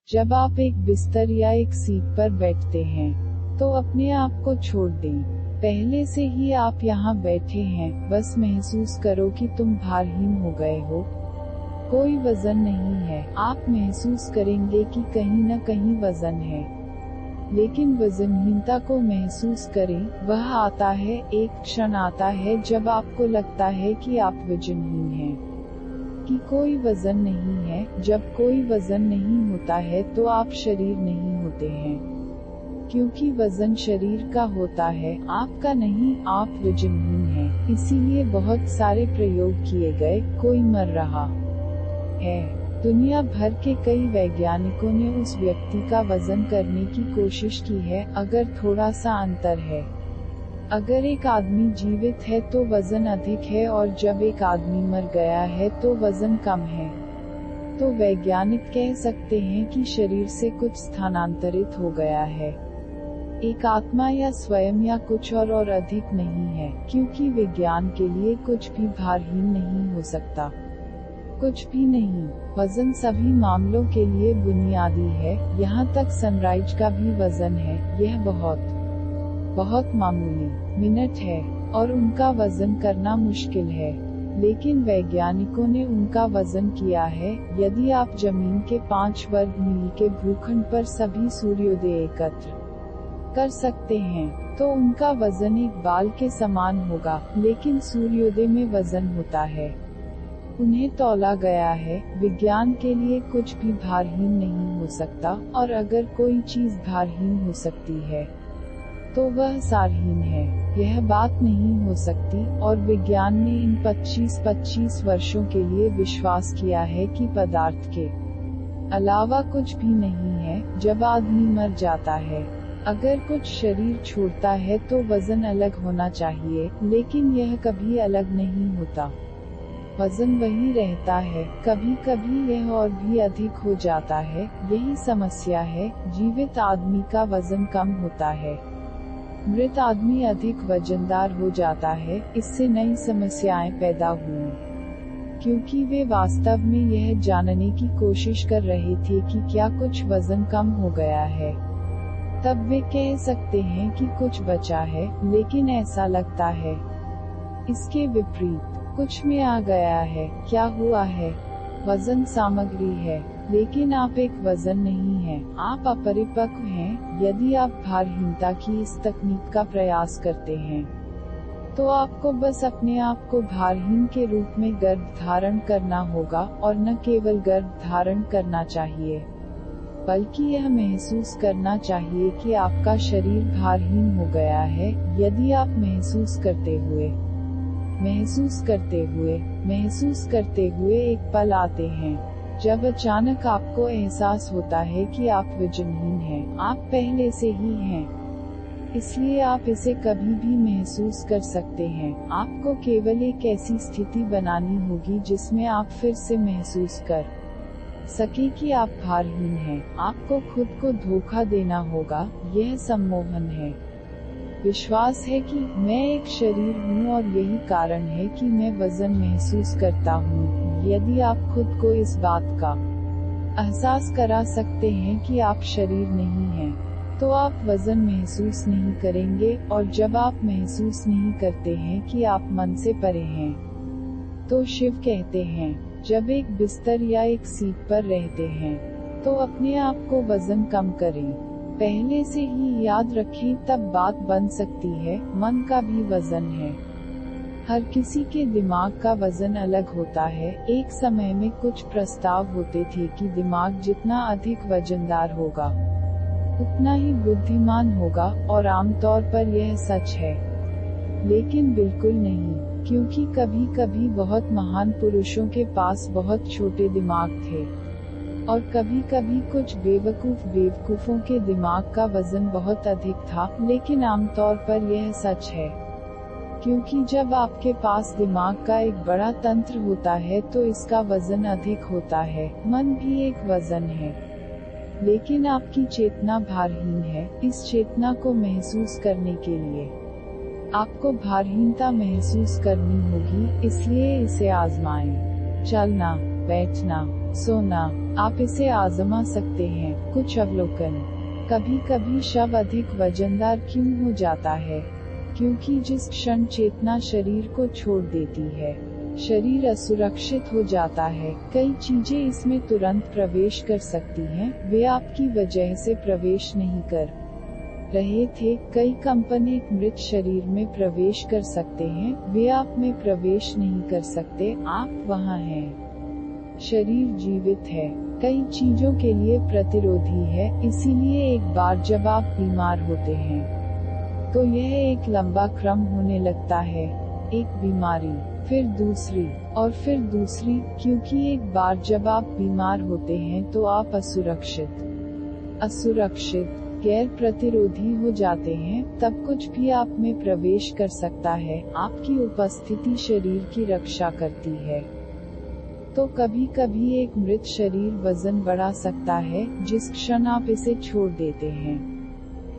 जब आप एक बिस्तर या एक सीट पर बैठते हैं, तो अपने आप को छोड़ दें। पहले से ही आप यहाँ बैठे हैं, बस महसूस करो कि तुम भारहीन हो गए हो। कोई वजन नहीं है। आप महसूस करेंगे कि कहीं न कहीं वजन है, लेकिन वजनहीनता को महसूस करें। वह आता है, एक क्षण आता है जब आपको लगता है कि आप वजनहीन हैं, कि कोई वजन नहीं है। जब कोई वजन नहीं होता है तो आप शरीर नहीं होते हैं, क्योंकि वजन शरीर का होता है, आपका नहीं। आप वजनहीन हैं। इसीलिए बहुत सारे प्रयोग किए गए, कोई मर रहा है। दुनिया भर के कई वैज्ञानिकों ने उस व्यक्ति का वजन करने की कोशिश की है, अगर थोड़ा सा अंतर है। अगर एक आदमी जीवित है तो वजन अधिक है, और जब एक आदमी मर गया है तो वजन कम है। तो वैज्ञानिक कह सकते हैं कि शरीर से कुछ स्थानांतरित हो गया है, एक आत्मा या स्वयं या कुछ और अधिक नहीं है, क्योंकि विज्ञान के लिए कुछ भी भारहीन नहीं हो सकता, कुछ भी नहीं। वजन सभी मामलों के लिए बुनियादी है, यहाँ तक सनराइज का भी वजन है। यह बहुत मामूली मिनट है, और उनका वजन करना मुश्किल है, लेकिन वैज्ञानिकों ने उनका वजन किया है। यदि आप जमीन के 5 वर्ग मील के भूखंड पर सभी सूर्योदय एकत्र कर सकते हैं, तो उनका वजन एक बाल के समान होगा, लेकिन सूर्योदय में वजन होता है, उन्हें तौला गया है। विज्ञान के लिए कुछ भी भारहीन नहीं हो सकता, और अगर कोई चीज भारहीन हो सकती है, तो वह सारहीन है। यह बात नहीं हो सकती, और विज्ञान ने इन 25 वर्षों के लिए विश्वास किया है कि पदार्थ के अलावा कुछ भी नहीं है। जब आदमी मर जाता है, अगर कुछ शरीर छोड़ता है तो वजन अलग होना चाहिए, लेकिन यह कभी अलग नहीं होता। वजन वही रहता है, कभी कभी यह और भी अधिक हो जाता है। यही समस्या है। जीवित आदमी का वजन कम होता है, मृत आदमी अधिक वजनदार हो जाता है। इससे नई समस्याएं पैदा हुई, क्योंकि वे वास्तव में यह जानने की कोशिश कर रहे थे कि क्या कुछ वजन कम हो गया है। तब वे कह सकते हैं कि कुछ बचा है, लेकिन ऐसा लगता है इसके विपरीत कुछ में आ गया है। क्या हुआ है? वजन सामग्री है, लेकिन आप एक वजन नहीं हैं। आप अपरिपक्व हैं। यदि आप भारहीनता की इस तकनीक का प्रयास करते हैं, तो आपको बस अपने आप को भारहीन के रूप में गर्भ धारण करना होगा, और न केवल गर्भ धारण करना चाहिए, बल्कि यह महसूस करना चाहिए कि आपका शरीर भारहीन हो गया है। यदि आप महसूस करते हुए एक पल आते हैं जब अचानक आपको एहसास होता है कि आप वजनहीन हैं, आप पहले से ही हैं, इसलिए आप इसे कभी भी महसूस कर सकते हैं। आपको केवल एक ऐसी स्थिति बनानी होगी जिसमें आप फिर से महसूस कर सके कि आप भारहीन हैं। आपको खुद को धोखा देना होगा। यह सम्मोहन है। विश्वास है कि मैं एक शरीर हूँ, और यही कारण है कि मैं वजन महसूस करता हूँ। यदि आप खुद को इस बात का एहसास करा सकते हैं कि आप शरीर नहीं हैं, तो आप वजन महसूस नहीं करेंगे, और जब आप महसूस नहीं करते हैं कि आप मन से परे हैं, तो शिव कहते हैं, जब एक बिस्तर या एक सीट पर रहते हैं, तो अपने आप को वजन कम करें। पहले से ही याद रखें, तब बात बन सकती है। मन का भी वजन है। हर किसी के दिमाग का वजन अलग होता है। एक समय में कुछ प्रस्ताव होते थे कि दिमाग जितना अधिक वजनदार होगा, उतना ही बुद्धिमान होगा, और आमतौर पर यह सच है, लेकिन बिल्कुल नहीं, क्योंकि कभी कभी बहुत महान पुरुषों के पास बहुत छोटे दिमाग थे, और कभी कभी कुछ बेवकूफों के दिमाग का वजन बहुत अधिक था। लेकिन आमतौर पर यह सच है, क्योंकि जब आपके पास दिमाग का एक बड़ा तंत्र होता है तो इसका वजन अधिक होता है। मन भी एक वजन है, लेकिन आपकी चेतना भारहीन है। इस चेतना को महसूस करने के लिए आपको भारहीनता महसूस करनी होगी, इसलिए इसे आजमाएं। चलना बैठना, सोना। आप इसे आजमा सकते हैं। कुछ अवलोकन। कभी कभी शव अधिक वजनदार क्यों हो जाता है? क्योंकि जिस क्षण चेतना शरीर को छोड़ देती है, शरीर असुरक्षित हो जाता है। कई चीजें इसमें तुरंत प्रवेश कर सकती हैं, वे आपकी वजह से प्रवेश नहीं कर रहे थे। कई कंपन एक मृत शरीर में प्रवेश कर सकते हैं, वे आप में प्रवेश नहीं कर सकते, आप वहां हैं। शरीर जीवित है, कई चीजों के लिए प्रतिरोधी है, इसीलिए एक बार जब आप बीमार होते हैं तो यह एक लंबा क्रम होने लगता है। एक बीमारी, फिर दूसरी, और फिर दूसरी, क्योंकि एक बार जब आप बीमार होते हैं तो आप असुरक्षित, गैर प्रतिरोधी हो जाते हैं। तब कुछ भी आप में प्रवेश कर सकता है, आपकी उपस्थिति शरीर की रक्षा करती है। तो कभी कभी एक मृत शरीर वजन बढ़ा सकता है जिस क्षण आप इसे छोड़ देते हैं।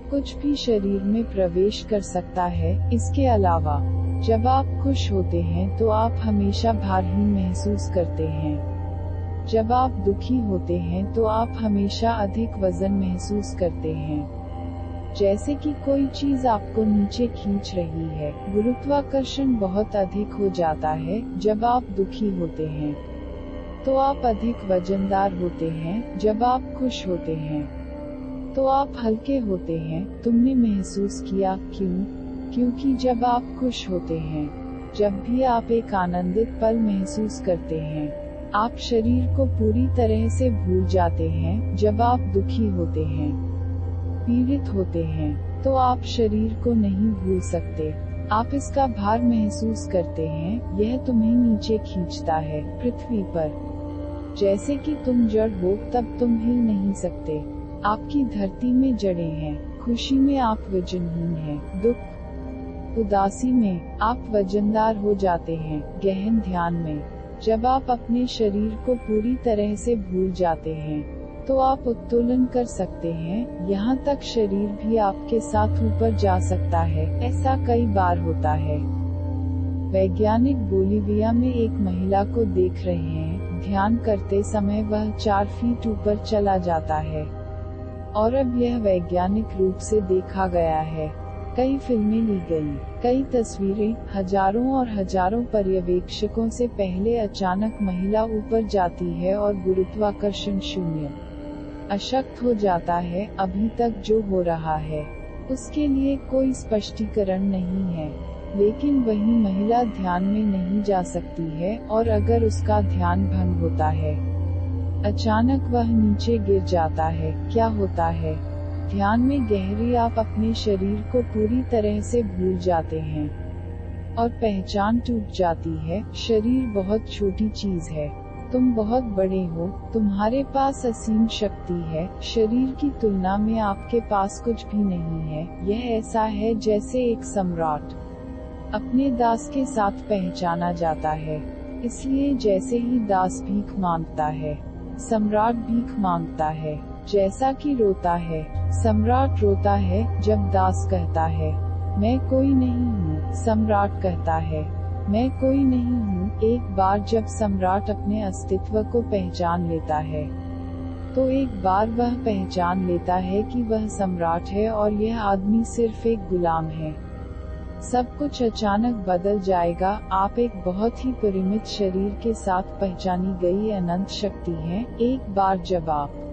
कुछ भी शरीर में प्रवेश कर सकता है। इसके अलावा जब आप खुश होते हैं तो आप हमेशा भारहीन महसूस करते हैं। जब आप दुखी होते हैं तो आप हमेशा अधिक वजन महसूस करते हैं, जैसे कि कोई चीज आपको नीचे खींच रही है। गुरुत्वाकर्षण बहुत अधिक हो जाता है। जब आप दुखी होते हैं तो आप अधिक वजनदार होते हैं। जब आप खुश होते हैं तो आप हल्के होते हैं। तुमने महसूस किया क्यों? क्योंकि जब आप खुश होते हैं, जब भी आप एक आनंदित पल महसूस करते हैं, आप शरीर को पूरी तरह से भूल जाते हैं। जब आप दुखी होते हैं, पीड़ित होते हैं, तो आप शरीर को नहीं भूल सकते। आप इसका भार महसूस करते हैं, यह तुम्हें नीचे खींचता है। पृथ्वी पर जैसे कि तुम जड़ हो, तब तुम हिल नहीं सकते। आपकी धरती में जड़ें हैं। खुशी में आप वजनहीन हैं। दुख, उदासी में आप वजनदार हो जाते हैं। गहन ध्यान में जब आप अपने शरीर को पूरी तरह से भूल जाते हैं तो आप उत्तोलन कर सकते हैं। यहाँ तक शरीर भी आपके साथ ऊपर जा सकता है। ऐसा कई बार होता है। वैज्ञानिक बोलिविया में एक महिला को देख रहे हैं। ध्यान करते समय वह 4 फीट ऊपर चला जाता है, और अब यह वैज्ञानिक रूप से देखा गया है। कई फिल्में ली गई, कई तस्वीरें, हजारों और हजारों पर्यवेक्षकों से पहले अचानक महिला ऊपर जाती है और गुरुत्वाकर्षण शून्य अशक्त हो जाता है। अभी तक जो हो रहा है उसके लिए कोई स्पष्टीकरण नहीं है, लेकिन वही महिला ध्यान में नहीं जा सकती है, और अगर उसका ध्यान भंग होता है, अचानक वह नीचे गिर जाता है। क्या होता है? ध्यान में गहरी आप अपने शरीर को पूरी तरह से भूल जाते हैं और पहचान टूट जाती है। शरीर बहुत छोटी चीज है, तुम बहुत बड़े हो, तुम्हारे पास असीम शक्ति है। शरीर की तुलना में आपके पास कुछ भी नहीं है। यह ऐसा है जैसे एक सम्राट अपने दास के साथ पहचाना जाता है। इसलिए जैसे ही दास भीख मांगता है, सम्राट भीख मांगता है। जैसा कि रोता है, सम्राट रोता है। जब दास कहता है, मैं कोई नहीं हूँ, सम्राट कहता है, मैं कोई नहीं हूँ। एक बार जब सम्राट अपने अस्तित्व को पहचान लेता है, तो एक बार वह पहचान लेता है कि वह सम्राट है और यह आदमी सिर्फ एक गुलाम है। सब कुछ अचानक बदल जाएगा। आप एक बहुत ही परिमित शरीर के साथ पहचानी गई अनंत शक्ति हैं। एक बार जब आप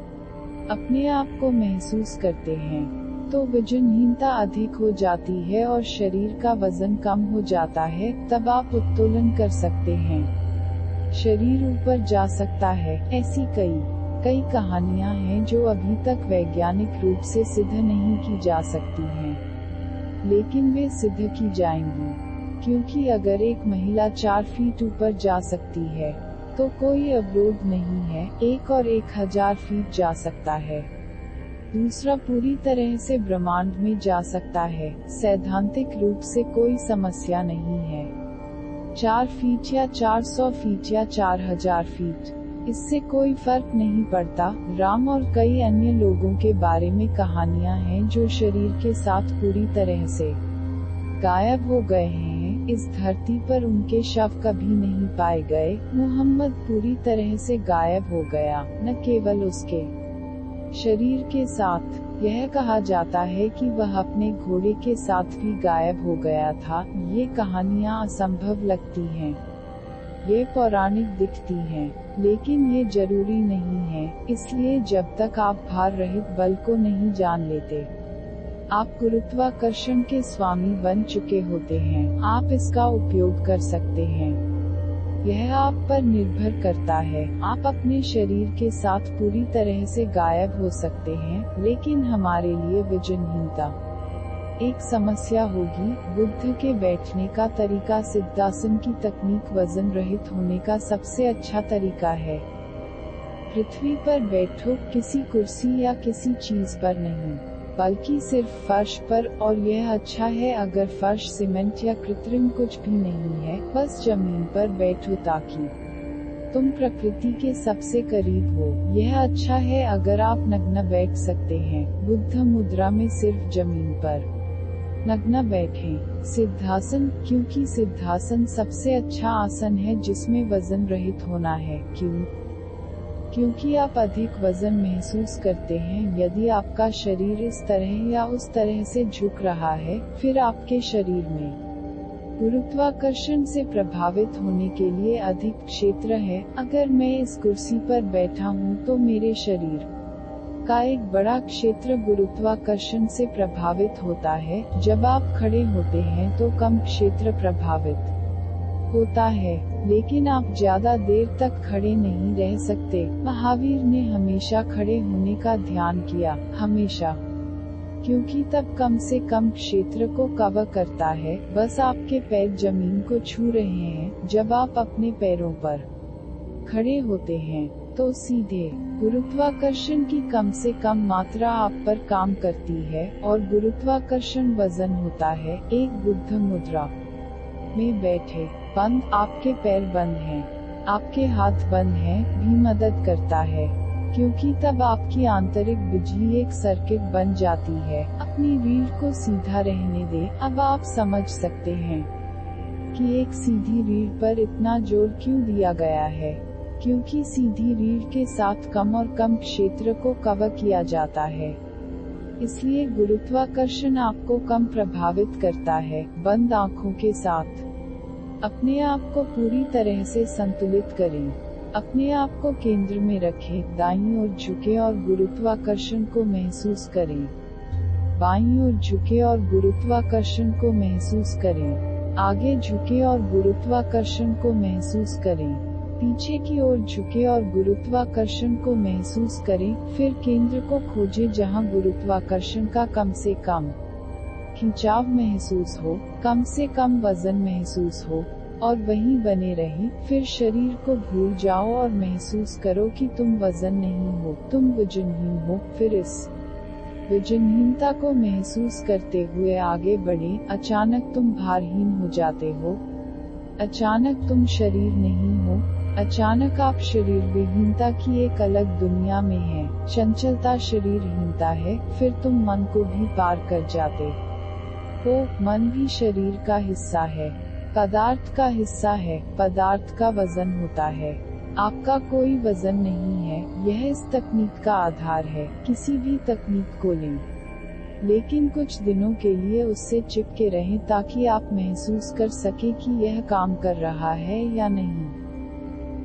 अपने आप को महसूस करते हैं, तो वजनहीनता अधिक हो जाती है और शरीर का वजन कम हो जाता है। तब आप उत्तोलन कर सकते हैं। शरीर ऊपर जा सकता है। ऐसी कई कहानियां हैं जो अभी तक वैज्ञानिक रूप से सिद्ध नहीं की जा सकती हैं, लेकिन वे सिद्ध की जाएंगी, क्योंकि अगर एक महिला 4 फीट ऊपर जा सकती है तो कोई अवरोध नहीं है। 1 और 1000 फीट जा सकता है। दूसरा पूरी तरह से ब्रह्मांड में जा सकता है। सैद्धांतिक रूप से कोई समस्या नहीं है। 4 फीट या 400 फीट या 4000 फीट, इससे कोई फर्क नहीं पड़ता। राम और कई अन्य लोगों के बारे में कहानियां हैं जो शरीर के साथ पूरी तरह से गायब हो गए हैं, इस धरती पर उनके शव कभी नहीं पाए गए। मोहम्मद पूरी तरह से गायब हो गया, न केवल उसके शरीर के साथ। यह कहा जाता है कि वह अपने घोड़े के साथ भी गायब हो गया था। ये कहानियाँ असंभव लगती हैं, ये पौराणिक दिखती हैं, लेकिन ये जरूरी नहीं है। इसलिए जब तक आप भार रहित बल को नहीं जान लेते, आप गुरुत्वाकर्षण के स्वामी बन चुके होते हैं। आप इसका उपयोग कर सकते हैं, यह आप पर निर्भर करता है। आप अपने शरीर के साथ पूरी तरह से गायब हो सकते हैं, लेकिन हमारे लिए विजनहीनता एक समस्या होगी। बुद्ध के बैठने का तरीका सिद्धासन की तकनीक वजन रहित होने का सबसे अच्छा तरीका है। पृथ्वी पर बैठो, किसी कुर्सी या किसी चीज पर नहीं, बल्कि सिर्फ फर्श पर। और यह अच्छा है अगर फर्श सीमेंट या कृत्रिम कुछ भी नहीं है, बस जमीन पर बैठो ताकि तुम प्रकृति के सबसे करीब हो। यह अच्छा है अगर आप नग्न बैठ सकते हैं, बुद्ध मुद्रा में सिर्फ जमीन पर नग्न बैठें। सिद्धासन, क्योंकि सिद्धासन सबसे अच्छा आसन है जिसमें वजन रहित होना है। क्योंकि आप अधिक वजन महसूस करते हैं। यदि आपका शरीर इस तरह या उस तरह से झुक रहा है, फिर आपके शरीर में गुरुत्वाकर्षण से प्रभावित होने के लिए अधिक क्षेत्र है। अगर मैं इस कुर्सी पर बैठा हूँ तो मेरे शरीर का एक बड़ा क्षेत्र गुरुत्वाकर्षण से प्रभावित होता है। जब आप खड़े होते हैं तो कम क्षेत्र प्रभावित होता है, लेकिन आप ज्यादा देर तक खड़े नहीं रह सकते। महावीर ने हमेशा खड़े होने का ध्यान किया, हमेशा, क्योंकि तब कम से कम क्षेत्र को कवर करता है। बस आपके पैर जमीन को छू रहे हैं। जब आप अपने पैरों पर खड़े होते हैं तो सीधे गुरुत्वाकर्षण की कम से कम मात्रा आप पर काम करती है, और गुरुत्वाकर्षण वजन होता है। एक बुद्ध मुद्रा में बैठे, बंद, आपके पैर बंद हैं, आपके हाथ बंद हैं, भी मदद करता है, क्योंकि तब आपकी आंतरिक बिजली एक सर्किट बन जाती है। अपनी रीढ़ को सीधा रहने दे। अब आप समझ सकते हैं कि एक सीधी रीढ़ पर इतना जोर क्यों दिया गया है, क्योंकि सीधी रीढ़ के साथ कम और कम क्षेत्र को कवर किया जाता है। इसलिए गुरुत्वाकर्षण आपको कम प्रभावित करता है। बंद आंखों के साथ अपने आप को पूरी तरह से संतुलित करें। अपने आप को केंद्र में रखें, दाईं ओर झुके और गुरुत्वाकर्षण को महसूस करें। बाईं ओर झुके और गुरुत्वाकर्षण को महसूस करें। आगे झुके और गुरुत्वाकर्षण को महसूस करें। पीछे की ओर झुके और गुरुत्वाकर्षण को महसूस करें। फिर केंद्र को खोजें जहां गुरुत्वाकर्षण का कम से कम खिंचाव महसूस हो, कम से कम वजन महसूस हो, और वहीं बने रहें। फिर शरीर को भूल जाओ और महसूस करो कि तुम वजन नहीं हो, तुम वजनहीन हो। फिर इस वजनहीनता को महसूस करते हुए आगे बढ़े। अचानक तुम भारहीन हो जाते हो, अचानक तुम शरीर नहीं हो, अचानक आप शरीर विहीनता की एक अलग दुनिया में हैं। चंचलता शरीरहीनता है। फिर तुम मन को भी पार कर जाते हो। मन भी शरीर का हिस्सा है, पदार्थ का हिस्सा है, पदार्थ का वजन होता है। आपका कोई वजन नहीं है। यह इस तकनीक का आधार है। किसी भी तकनीक को लें, लेकिन कुछ दिनों के लिए उससे चिपके रहें ताकि आप महसूस कर सकें कि यह काम कर रहा है या नहीं।